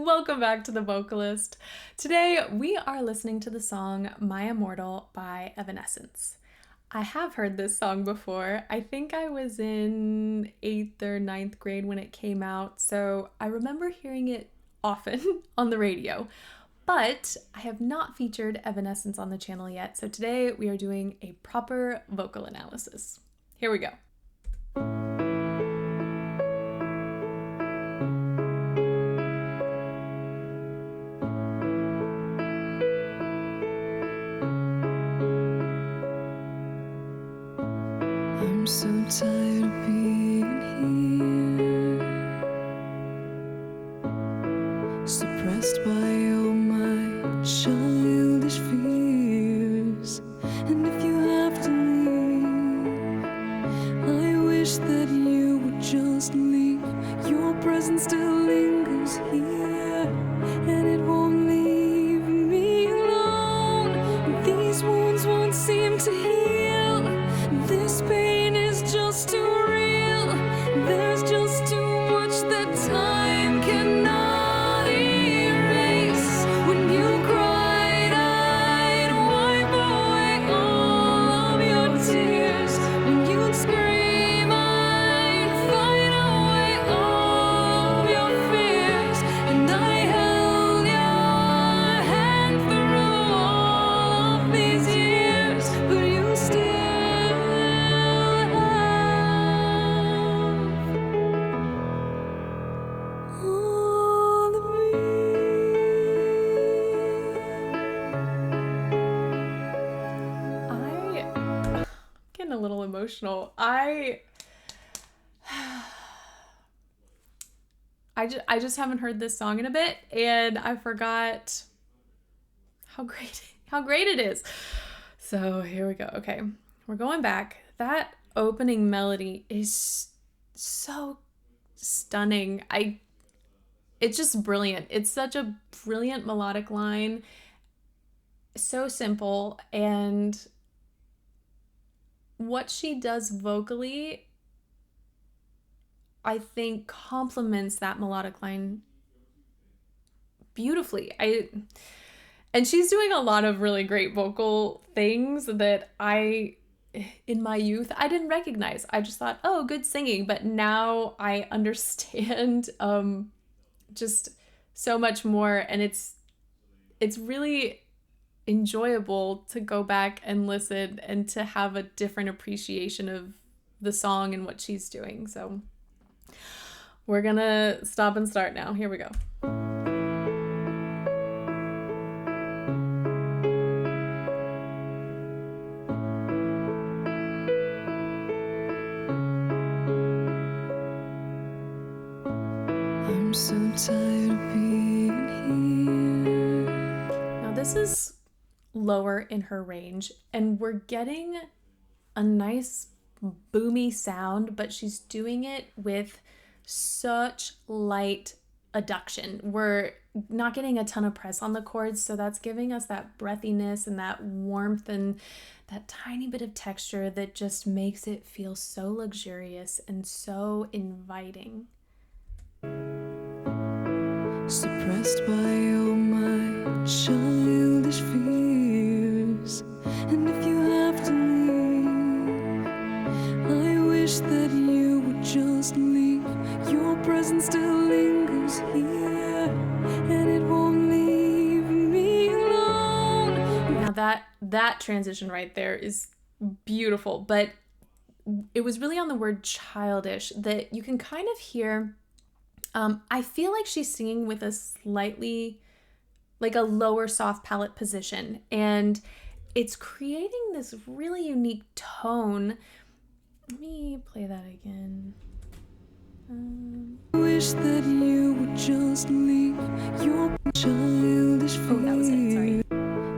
Welcome back to The Vocalist. Today we are listening to the song My Immortal by Evanescence. I have heard this song before. I think I was in 8th or 9th grade when it came out, so I remember hearing it often on the radio. But I have not featured Evanescence on the channel yet, so today we are doing a proper vocal analysis. Here we go. I'm so tired of being here, suppressed by all my childish fears. And if you have to leave, I wish that you would just leave. Your presence still lingers here, and it won't leave me alone. These wounds won't seem to heal. This pain is just too real. There's just too much that time cannot erase. When you cried, I'd wipe away all of your tears. When you'd scream, I'd fight away all of your fears. And I held your hand through all of these years, but you still Getting a little emotional. I just haven't heard this song in a bit, and I forgot how great it is. So here we go. Okay, we're going back. That opening melody is so stunning. It's just brilliant. It's such a brilliant melodic line. So simple, and what she does vocally, I think, complements that melodic line beautifully. And she's doing a lot of really great vocal things that in my youth, I didn't recognize. I just thought, oh, good singing. But now I understand just so much more. And it's really enjoyable to go back and listen and to have a different appreciation of the song and what she's doing. So we're gonna stop and start now. Here we go. I'm so tired of being here. Now this is lower in her range, and we're getting a nice boomy sound, but she's doing it with such light adduction. We're not getting a ton of press on the chords, so that's giving us that breathiness and that warmth and that tiny bit of texture that just makes it feel so luxurious and so inviting. Suppressed by all my childish fears. And if you have to leave, I wish that you would just leave. Your presence still lingers here, and it won't leave me alone. Now that transition right there is beautiful, but it was really on the word childish that you can kind of hear. I feel like she's singing with a slightly, like a lower soft palate position, and it's creating this really unique tone. Let me play that again. I wish that you would just leave. Your childish fears. Oh, that was it, sorry.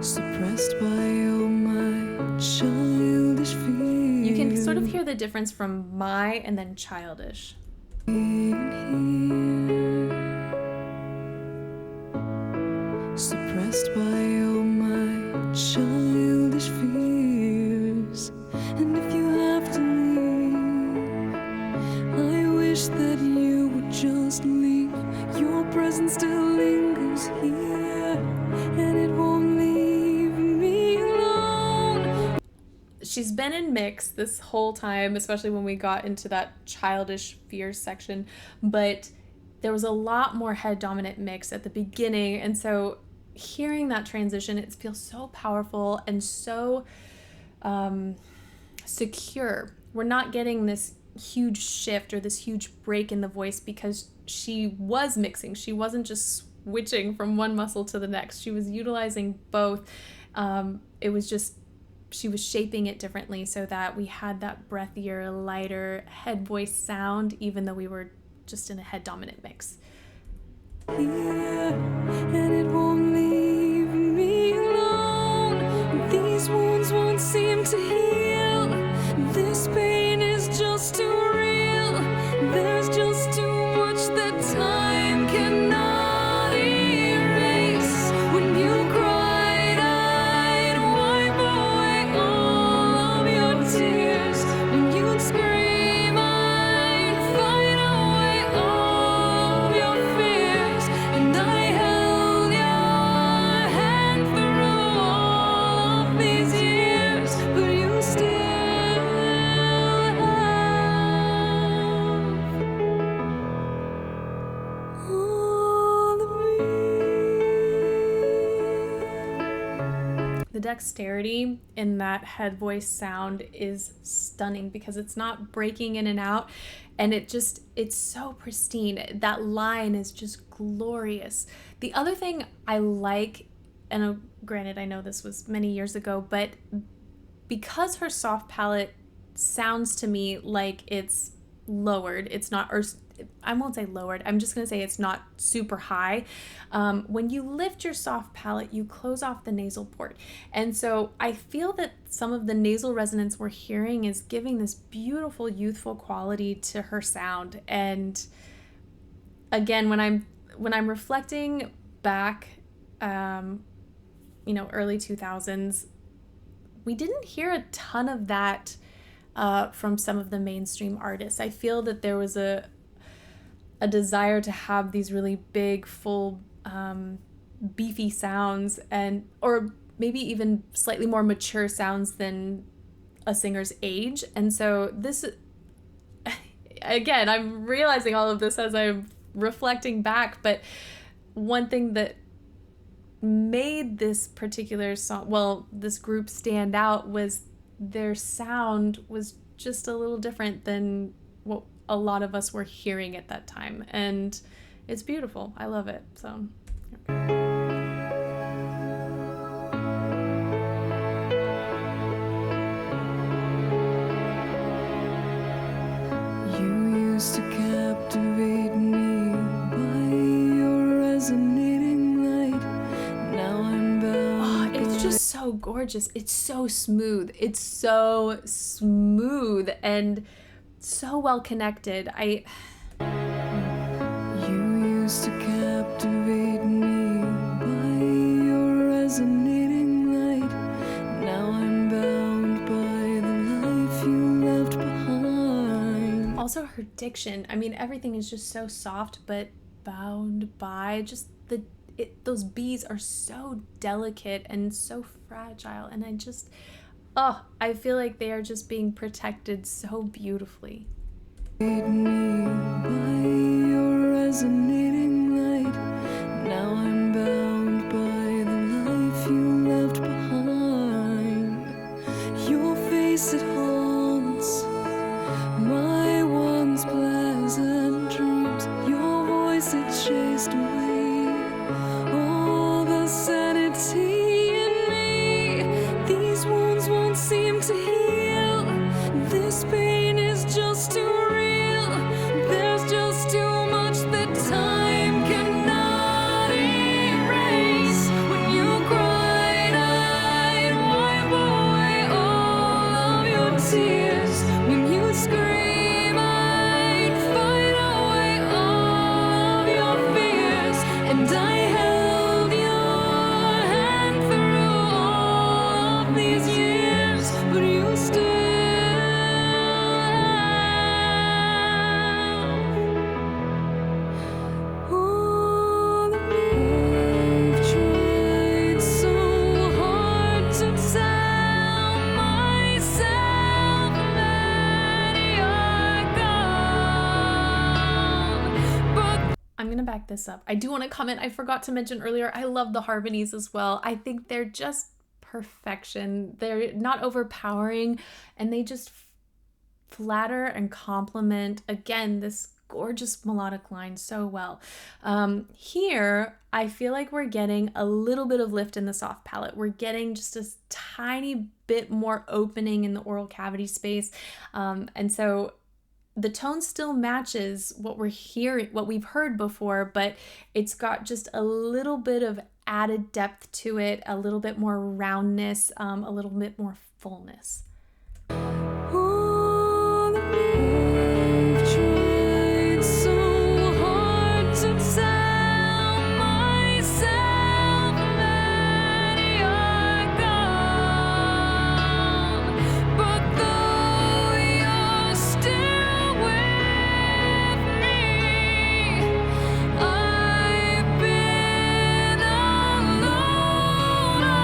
Suppressed by all my childish fears. You can sort of hear the difference from my and then childish. Suppressed by all my childish fears. And if you have to leave, I wish that you would just leave. Your presence still leaves. lingers here, and it won't leave me alone. She's been in mix this whole time, especially when we got into that childish fears section, but there was a lot more head dominant mix at the beginning, and so hearing that transition, it feels so powerful and so secure. We're not getting this huge shift or this huge break in the voice because she was mixing. She wasn't just switching from one muscle to the next. She was utilizing both. It was just, she was shaping it differently so that we had that breathier, lighter head voice sound, even though we were just in a head dominant mix. Here, and it won't leave me alone. These wounds won't seem to heal. This pain is just too real. There's just too much that time cannot erase. When you cried, I'd wipe away all of your tears. When you'd scream, I'd fight away all of your fears. And I held your hand through all of these years, but you still have all of me. The dexterity in that head voice sound is stunning because it's not breaking in and out, and it's so pristine. That line is just glorious. The other thing I like, and granted I know this was many years ago, but because her soft palate sounds to me like it's lowered, it's not, or I won't say lowered, I'm just going to say it's not super high. When you lift your soft palate, you close off the nasal port. And so I feel that some of the nasal resonance we're hearing is giving this beautiful, youthful quality to her sound. And again, when I'm reflecting back, early 2000s, we didn't hear a ton of that from some of the mainstream artists. I feel that there was a desire to have these really big, full, beefy sounds, or maybe even slightly more mature sounds than a singer's age. And so this, again, I'm realizing all of this as I'm reflecting back, but one thing that made this particular song, well, this group stand out, was their sound was just a little different than what a lot of us were hearing at that time, and it's beautiful. I love it. So You used to captivate me by your resonating light. Now I'm bound. it's just so gorgeous. It's so smooth. It's so smooth and so well connected. You used to captivate me by your resonating light. Now I'm bound by the life you left behind. Also her diction. I mean, everything is just so soft, but bound by just those B's are so delicate and so fragile, and I feel like they are just being protected so beautifully. Me by your resonating light. Now I'm bound by the life you left behind. Your face, it haunts my once pleasant dreams. Your voice, it chased away all the sanity in me. These wounds won't seem to heal. This pain is just too real. There's just too much that time back this up. I do want to comment, I forgot to mention earlier, I love the harmonies as well. I think they're just perfection. They're not overpowering, and they just flatter and complement, again, this gorgeous melodic line so well. Here, I feel like we're getting a little bit of lift in the soft palate. We're getting just a tiny bit more opening in the oral cavity space. And so the tone still matches what we're hearing, what we've heard before, but it's got just a little bit of added depth to it, a little bit more roundness, a little bit more fullness. All of me tried so hard to tell myself that you're gone, but though you're still with me, I've been alone all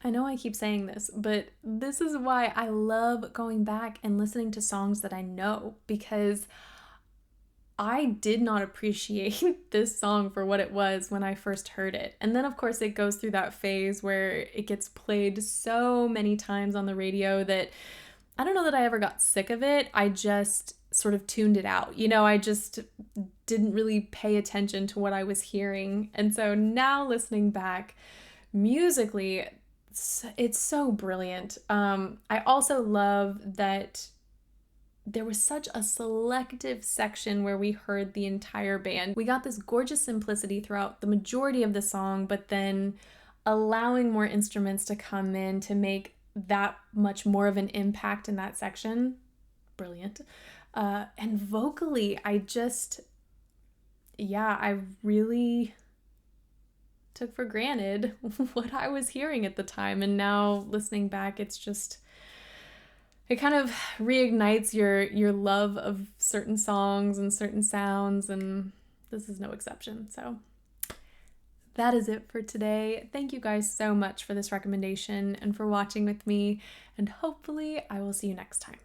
I know I keep saying this, but this is why I love going back and listening to songs that I know, because I did not appreciate this song for what it was when I first heard it. And then, of course, it goes through that phase where it gets played so many times on the radio that I don't know that I ever got sick of it. I just sort of tuned it out. I just didn't really pay attention to what I was hearing. And so now listening back musically, it's so brilliant. I also love that there was such a selective section where we heard the entire band. We got this gorgeous simplicity throughout the majority of the song, but then allowing more instruments to come in to make that much more of an impact in that section. Brilliant. And vocally, I really took for granted what I was hearing at the time. And now listening back, it kind of reignites your love of certain songs and certain sounds, and this is no exception. So that is it for today. Thank you guys so much for this recommendation and for watching with me, and hopefully I will see you next time.